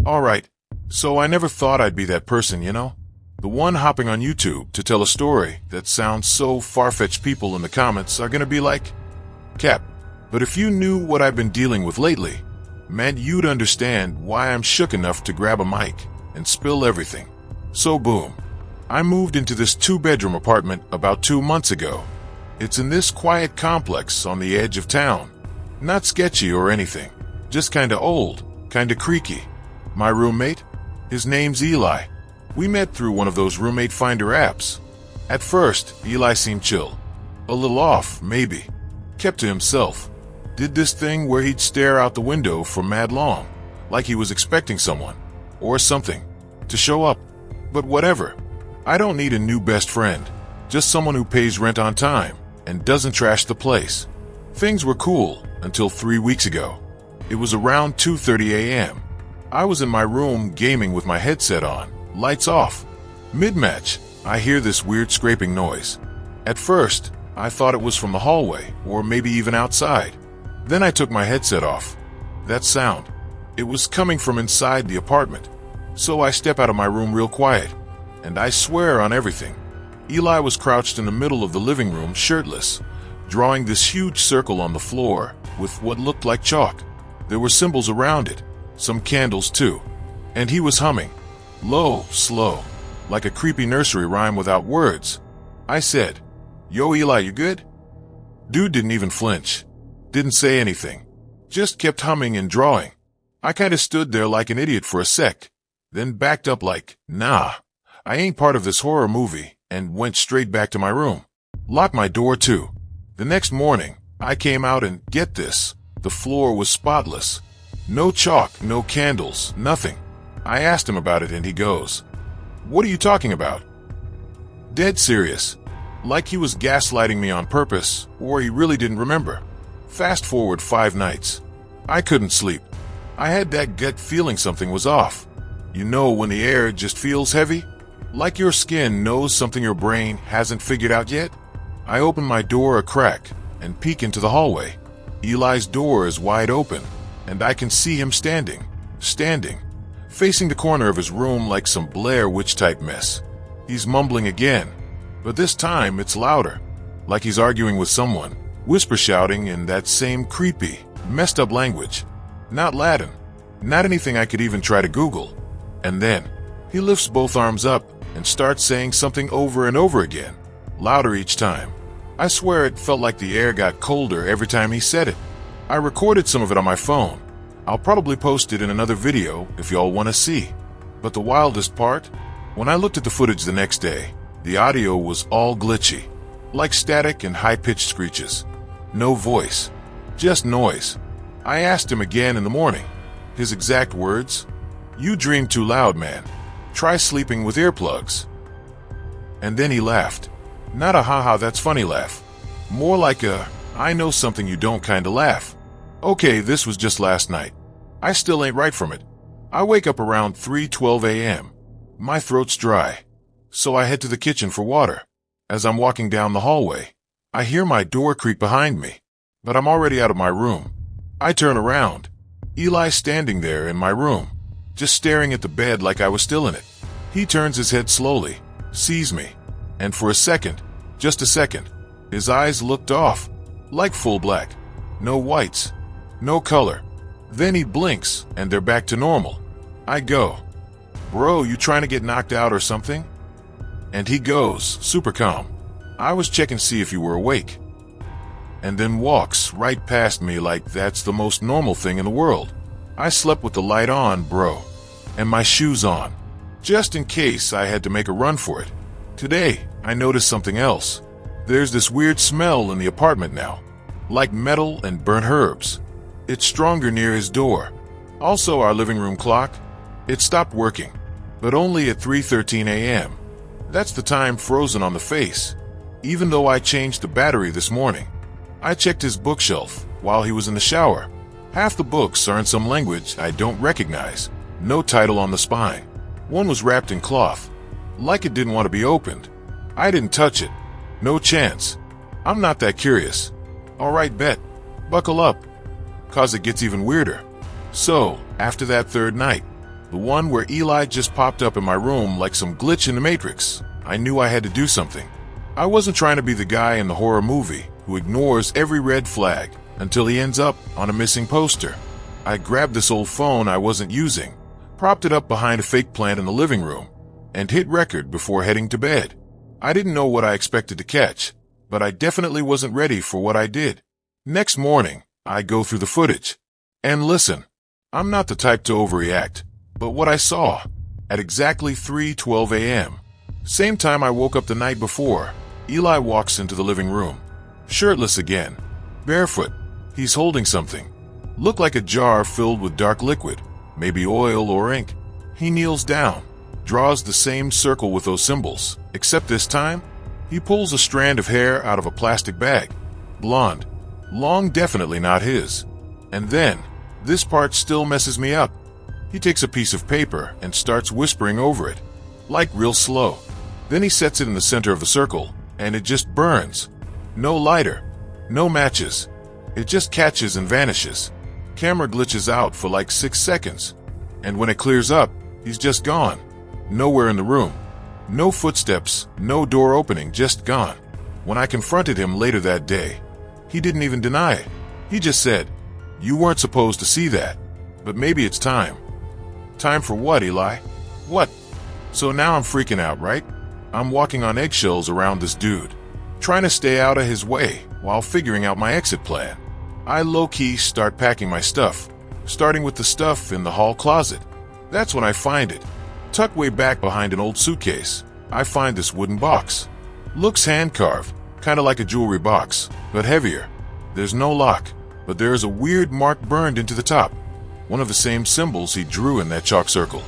Alright, so I never thought I'd be that person, you know? The one hopping on YouTube to tell a story that sounds so far-fetched people in the comments are gonna be like, Cap, but if you knew what I've been dealing with lately, man, you'd understand why I'm shook enough to grab a mic and spill everything. So boom, I moved into this 2-bedroom apartment about 2 months ago. It's in this quiet complex on the edge of town. Not sketchy or anything, just kinda old, kinda creaky. My roommate? His name's Eli. We met through one of those roommate finder apps. At first, Eli seemed chill. A little off, maybe. Kept to himself. Did this thing where he'd stare out the window for mad long, like he was expecting someone, or something, to show up. But whatever. I don't need a new best friend. Just someone who pays rent on time and doesn't trash the place. Things were cool until 3 weeks ago. It was around 2:30 a.m. I was in my room gaming with my headset on, lights off. Mid-match, I hear this weird scraping noise. At first, I thought it was from the hallway, or maybe even outside. Then I took my headset off. That sound, it was coming from inside the apartment. So I step out of my room real quiet, and I swear on everything. Eli was crouched in the middle of the living room, shirtless, drawing this huge circle on the floor with what looked like chalk. There were symbols around it, some candles too, and he was humming. Low, slow, like a creepy nursery rhyme without words. I said, "Yo, Eli, you good?" Dude didn't even flinch. Didn't say anything. Just kept humming and drawing. I kinda stood there like an idiot for a sec, then backed up like, nah, I ain't part of this horror movie, and went straight back to my room. Locked my door too. The next morning, I came out and, get this, the floor was spotless. No chalk, no candles, nothing. I asked him about it and he goes, "What are you talking about?" Dead serious. Like he was gaslighting me on purpose, or he really didn't remember. Fast forward 5 nights. I couldn't sleep. I had that gut feeling something was off. You know when the air just feels heavy? Like your skin knows something your brain hasn't figured out yet? I open my door a crack and peek into the hallway. Eli's door is wide open, and I can see him standing, facing the corner of his room like some Blair Witch type mess. He's mumbling again, but this time it's louder, like he's arguing with someone, whisper shouting in that same creepy, messed up language. Not Latin, not anything I could even try to Google. And then, he lifts both arms up and starts saying something over and over again, louder each time. I swear it felt like the air got colder every time he said it. I recorded some of it on my phone. I'll probably post it in another video if y'all want to see. But the wildest part? When I looked at the footage the next day, the audio was all glitchy, like static and high-pitched screeches. No voice, just noise. I asked him again in the morning. His exact words? "You dream too loud, man. Try sleeping with earplugs." And then he laughed. Not a haha that's funny laugh. More like a, I know something you don't kinda laugh. Okay, this was just last night. I still ain't right from it. I wake up around 3:12 a.m. My throat's dry. So I head to the kitchen for water. As I'm walking down the hallway, I hear my door creak behind me, but I'm already out of my room. I turn around. Eli's standing there in my room, just staring at the bed like I was still in it. He turns his head slowly, sees me, and for a second, just a second, his eyes looked off, like full black. No whites, no color. Then he blinks, and they're back to normal. I go, "Bro, you trying to get knocked out or something?" And he goes, super calm, "I was checking to see if you were awake." And then walks right past me like that's the most normal thing in the world. I slept with the light on, bro, and my shoes on, just in case I had to make a run for it. Today, I noticed something else. There's this weird smell in the apartment now, like metal and burnt herbs. It's stronger near his door. Also, our living room clock, it stopped working, but only at 3:13 a.m. That's the time frozen on the face, even though I changed the battery this morning. I checked his bookshelf while he was in the shower. Half the books are in some language I don't recognize. No title on the spine. One was wrapped in cloth, like it didn't want to be opened. I didn't touch it. No chance. I'm not that curious. Alright, bet. Buckle up. 'Cause it gets even weirder. So, after that third night, The one where Eli just popped up in my room like some glitch in the Matrix. I knew I had to do something. I wasn't trying to be the guy in the horror movie who ignores every red flag until he ends up on a missing poster. I grabbed this old phone I wasn't using, propped it up behind a fake plant in the living room, and hit record before heading to bed. I didn't know what I expected to catch, but I definitely wasn't ready for what I did. Next morning, I go through the footage. And listen, I'm not the type to overreact, but what I saw, at exactly 3:12 a.m., same time I woke up the night before, Eli walks into the living room. Shirtless again, barefoot, he's holding something. Looked like a jar filled with dark liquid, maybe oil or ink. He kneels down, draws the same circle with those symbols, except this time, he pulls a strand of hair out of a plastic bag. Blonde. Long, definitely not his. And then, this part still messes me up. He takes a piece of paper and starts whispering over it, like real slow. Then he sets it in the center of the circle, and it just burns. No lighter, no matches. It just catches and vanishes. Camera glitches out for like 6 seconds. And when it clears up, he's just gone. Nowhere in the room. No footsteps, no door opening, just gone. When I confronted him later that day, he didn't even deny it. He just said, "You weren't supposed to see that. But maybe it's time." Time for what, Eli? What? So now I'm freaking out, right? I'm walking on eggshells around this dude, trying to stay out of his way while figuring out my exit plan. I low-key start packing my stuff, starting with the stuff in the hall closet. That's when I find it. Tucked way back behind an old suitcase, I find this wooden box. Looks hand-carved, kind of like a jewelry box, but heavier. There's no lock, but there is a weird mark burned into the top, one of the same symbols he drew in that chalk circle.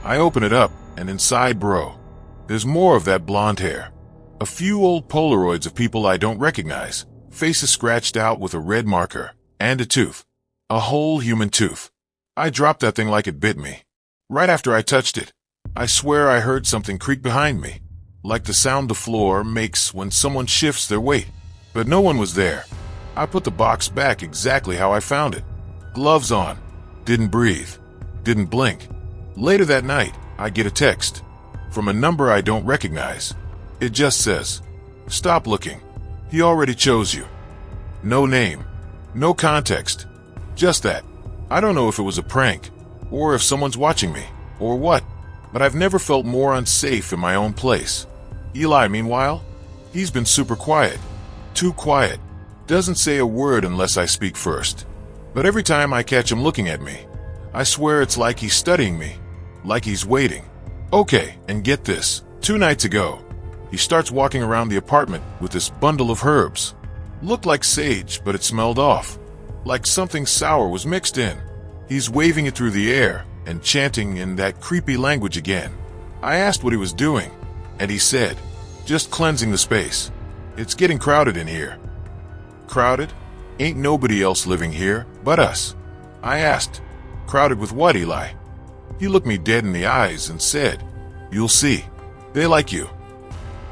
I open it up, and inside, bro, there's more of that blonde hair. A few old Polaroids of people I don't recognize, faces scratched out with a red marker, and a tooth. A whole human tooth. I dropped that thing like it bit me. Right after I touched it, I swear I heard something creak behind me, like the sound the floor makes when someone shifts their weight. But no one was there. I put the box back exactly how I found it. Gloves on. Didn't breathe. Didn't blink. Later that night, I get a text from a number I don't recognize. It just says, "Stop looking. He already chose you." No name. No context. Just that. I don't know if it was a prank, or if someone's watching me, or what, but I've never felt more unsafe in my own place. Eli, meanwhile, he's been super quiet. Too quiet. Doesn't say a word unless I speak first. But every time I catch him looking at me, I swear it's like he's studying me, like he's waiting. Okay, and get this. 2 nights ago, he starts walking around the apartment with this bundle of herbs. Looked like sage, but it smelled off, like something sour was mixed in. He's waving it through the air and chanting in that creepy language again. I asked what he was doing, and he said, "Just cleansing the space. It's getting crowded in here." Crowded? Ain't nobody else living here but us. I asked, "Crowded with what, Eli?" He looked me dead in the eyes and said, "You'll see. They like you."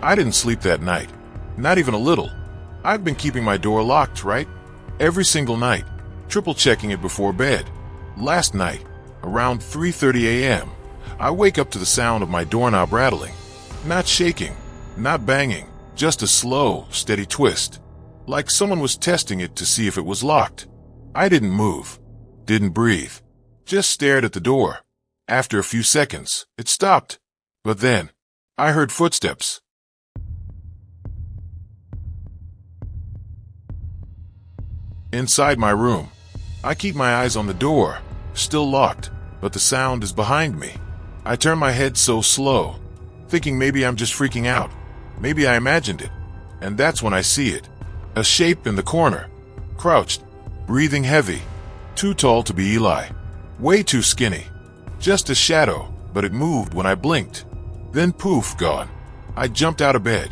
I didn't sleep that night. Not even a little. I've been keeping my door locked, right? Every single night, triple checking it before bed. Last night, around 3:30 a.m., I wake up to the sound of my doorknob rattling. Not shaking, not banging, just a slow, steady twist. Like someone was testing it to see if it was locked. I didn't move, didn't breathe, just stared at the door. After a few seconds, it stopped. But then, I heard footsteps. Inside my room, I keep my eyes on the door, still locked, but the sound is behind me. I turn my head so slow, thinking maybe I'm just freaking out. Maybe I imagined it. And that's when I see it. A shape in the corner, crouched, breathing heavy, too tall to be Eli, way too skinny. Just a shadow, but it moved when I blinked. Then poof, gone. I jumped out of bed,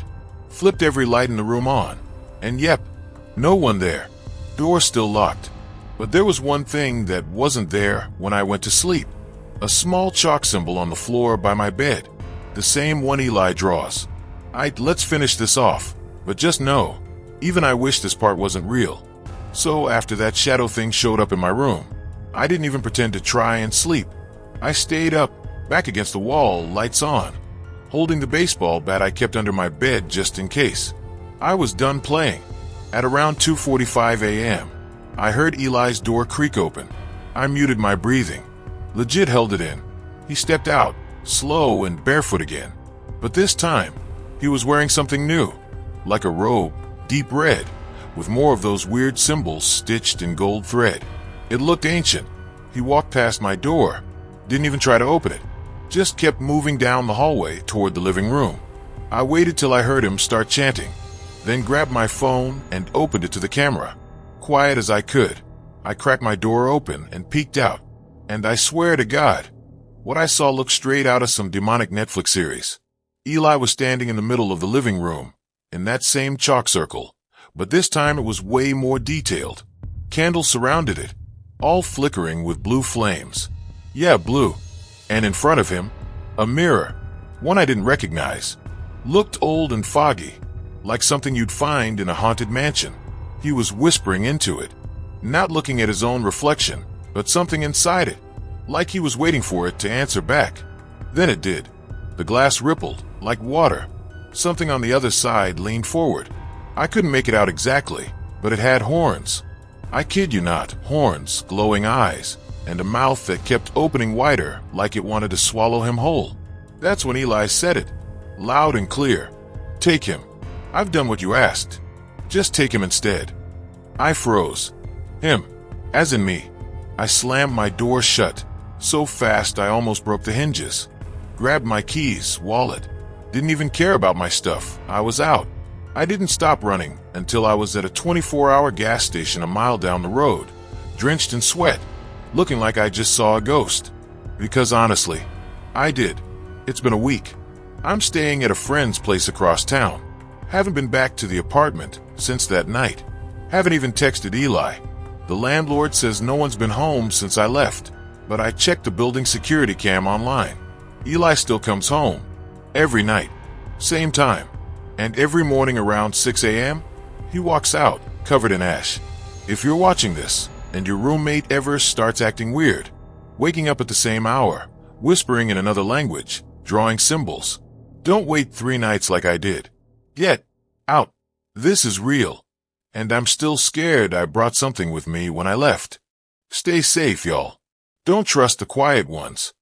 flipped every light in the room on, and yep, no one there. Door still locked. But there was one thing that wasn't there when I went to sleep. A small chalk symbol on the floor by my bed, the same one Eli draws. Let's finish this off, but just know, even I wish this part wasn't real. So after that shadow thing showed up in my room, I didn't even pretend to try and sleep. I stayed up, back against the wall, lights on, holding the baseball bat I kept under my bed just in case. I was done playing. At around 2:45 a.m., I heard Eli's door creak open. I muted my breathing. Legit held it in. He stepped out, slow and barefoot again. But this time, he was wearing something new, like a robe, deep red, with more of those weird symbols stitched in gold thread. It looked ancient. He walked past my door, didn't even try to open it, just kept moving down the hallway toward the living room. I waited till I heard him start chanting, then grabbed my phone and opened it to the camera. Quiet as I could, I cracked my door open and peeked out. And I swear to God, what I saw looked straight out of some demonic Netflix series. Eli was standing in the middle of the living room, in that same chalk circle, but this time it was way more detailed. Candles surrounded it, all flickering with blue flames. Yeah, blue. And in front of him, a mirror, one I didn't recognize. Looked old and foggy, like something you'd find in a haunted mansion. He was whispering into it, not looking at his own reflection, but something inside it, like he was waiting for it to answer back. Then it did. The glass rippled, like water. Something on the other side leaned forward. I couldn't make it out exactly, but it had horns. I kid you not, horns, glowing eyes, and a mouth that kept opening wider like it wanted to swallow him whole. That's when Eli said it, loud and clear. "Take him. I've done what you asked. Just take him instead." I froze. Him, as in me. I slammed my door shut, so fast I almost broke the hinges. Grabbed my keys, wallet. Didn't even care about my stuff. I was out. I didn't stop running until I was at a 24-hour gas station a mile down the road, drenched in sweat, looking like I just saw a ghost. Because honestly, I did. It's been a week. I'm staying at a friend's place across town. Haven't been back to the apartment since that night. Haven't even texted Eli. The landlord says no one's been home since I left, but I checked the building security cam online. Eli still comes home. Every night. Same time. And every morning around 6 a.m., he walks out, covered in ash. If you're watching this, and your roommate ever starts acting weird, waking up at the same hour, whispering in another language, drawing symbols, don't wait 3 nights like I did. Get out. This is real. And I'm still scared I brought something with me when I left. Stay safe, y'all. Don't trust the quiet ones.